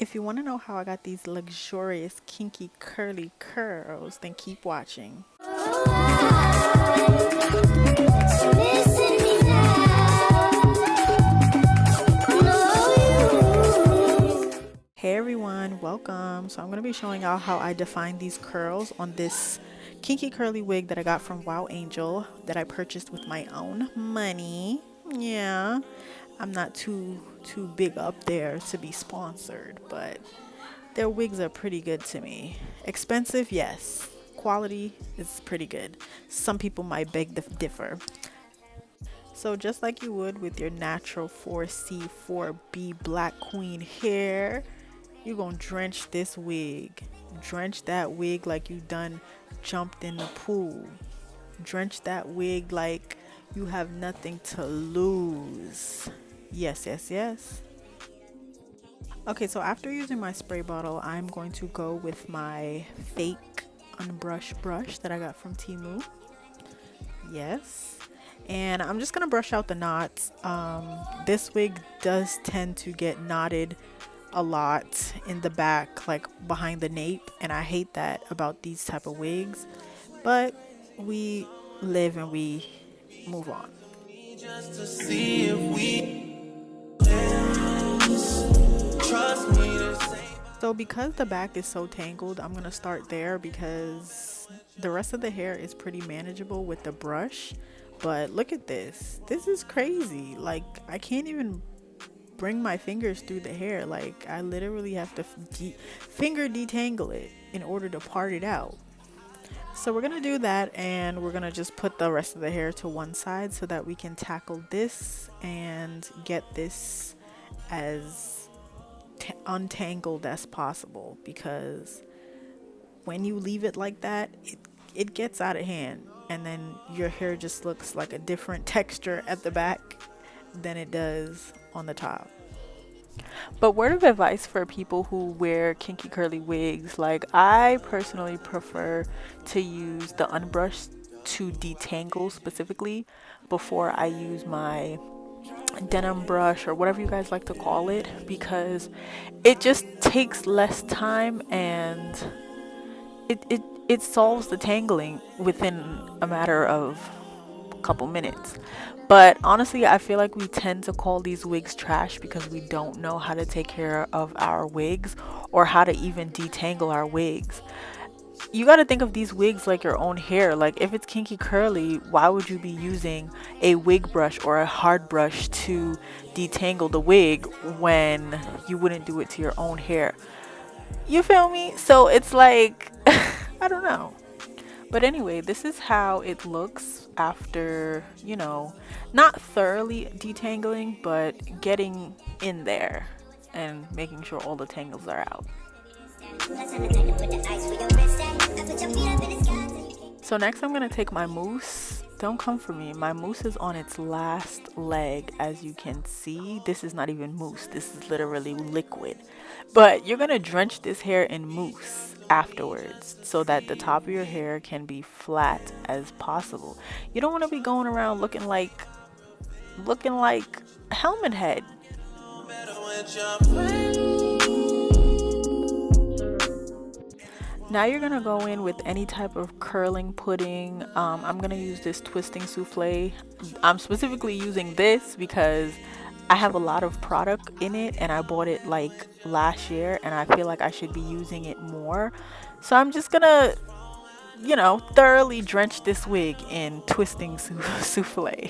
If you want to know how I got these luxurious kinky curly curls, then keep watching. Hey everyone, welcome. So I'm going to be showing y'all how I define these curls on this kinky curly wig that I got from Wow Angel that I purchased with my own money. Yeah, I'm not too big up there to be sponsored, but their wigs are pretty good to me. Expensive, yes. Quality is pretty good. Some people might beg to differ. So just like you would with your natural 4C, 4B Black Queen hair, you're gonna drench this wig. Drench that wig like you done jumped in the pool. Drench that wig like you have nothing to lose. Yes, yes, yes. Okay, so after using my spray bottle, I'm going to go with my fake unbrushed brush that I got from Temu. Yes. And I'm just going to brush out the knots. This wig does tend to get knotted a lot in the back, like behind the nape. And I hate that about these type of wigs. But we live and we move on. Just to see if we trust me to say. So because the back is so tangled, I'm gonna start there because the rest of the hair is pretty manageable with the brush. But look at this. This is crazy. Like I can't even bring my fingers through the hair. Like I literally have to finger detangle it in order to part it out. So we're gonna do that, and we're gonna just put the rest of the hair to one side so that we can tackle this and get this as untangled as possible, because when you leave it like that, it gets out of hand, and then your hair just looks like a different texture at the back than it does on the top. But word of advice for people who wear kinky curly wigs, like I personally prefer to use the unbrushed to detangle specifically before I use my denim brush or whatever you guys like to call it, because it just takes less time and it solves the tangling within a matter of a couple minutes. But honestly, I feel like we tend to call these wigs trash because we don't know how to take care of our wigs or how to even detangle our wigs. You got to think of these wigs like your own hair. Like if it's kinky curly, why would you be using a wig brush or a hard brush to detangle the wig when you wouldn't do it to your own hair? You feel me? So it's like, I don't know. But anyway, this is how it looks after, not thoroughly detangling, but getting in there and making sure all the tangles are out. So next I'm going to take my mousse. Don't come for me. My mousse is on its last leg, as you can see. This is not even mousse. This is literally liquid. But you're going to drench this hair in mousse afterwards so that the top of your hair can be flat as possible. You don't want to be going around looking like helmet head. Now you're gonna go in with any type of curling pudding. I'm gonna use this twisting souffle. I'm specifically using this because I have a lot of product in it and I bought it like last year and I feel like I should be using it more. So I'm just gonna, thoroughly drench this wig in twisting souffle.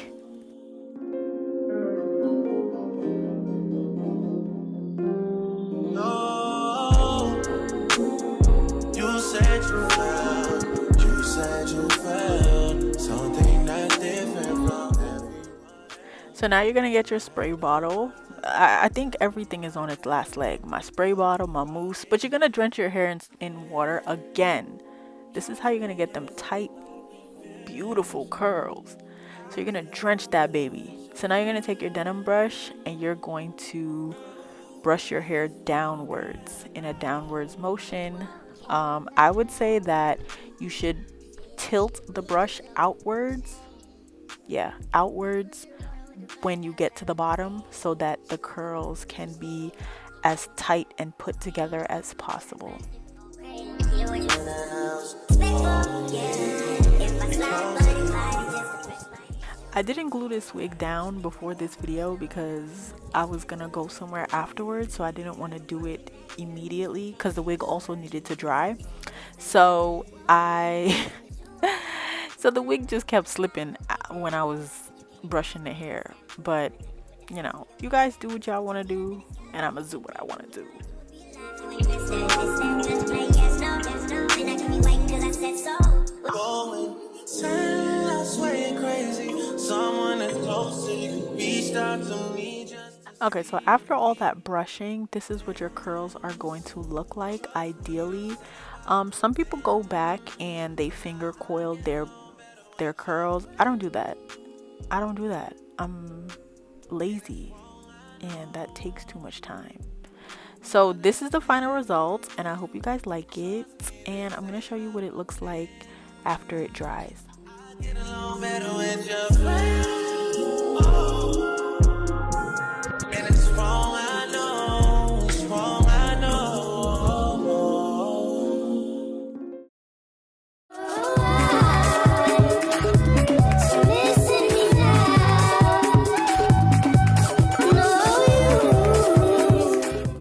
So now you're gonna get your spray bottle. I think everything is on its last leg. My spray bottle, my mousse, but you're gonna drench your hair in water again. This is how you're gonna get them tight, beautiful curls. So you're gonna drench that baby. So now you're gonna take your denim brush and you're going to brush your hair downwards in a downwards motion. I would say that you should tilt the brush outwards. Yeah, outwards when you get to the bottom so that the curls can be as tight and put together as possible. I didn't glue this wig down before this video because I was gonna go somewhere afterwards, so I didn't want to do it immediately because the wig also needed to dry. So so the wig just kept slipping when I was brushing the hair. But you know, you guys do what y'all want to do, and I'm gonna do what I want to do. Okay, so after all that brushing, this is what your curls are going to look like ideally. Some people go back and they finger coil their curls. I don't do that. I'm lazy and that takes too much time. So this is the final result, and I hope you guys like it, and I'm gonna show you what it looks like after it dries.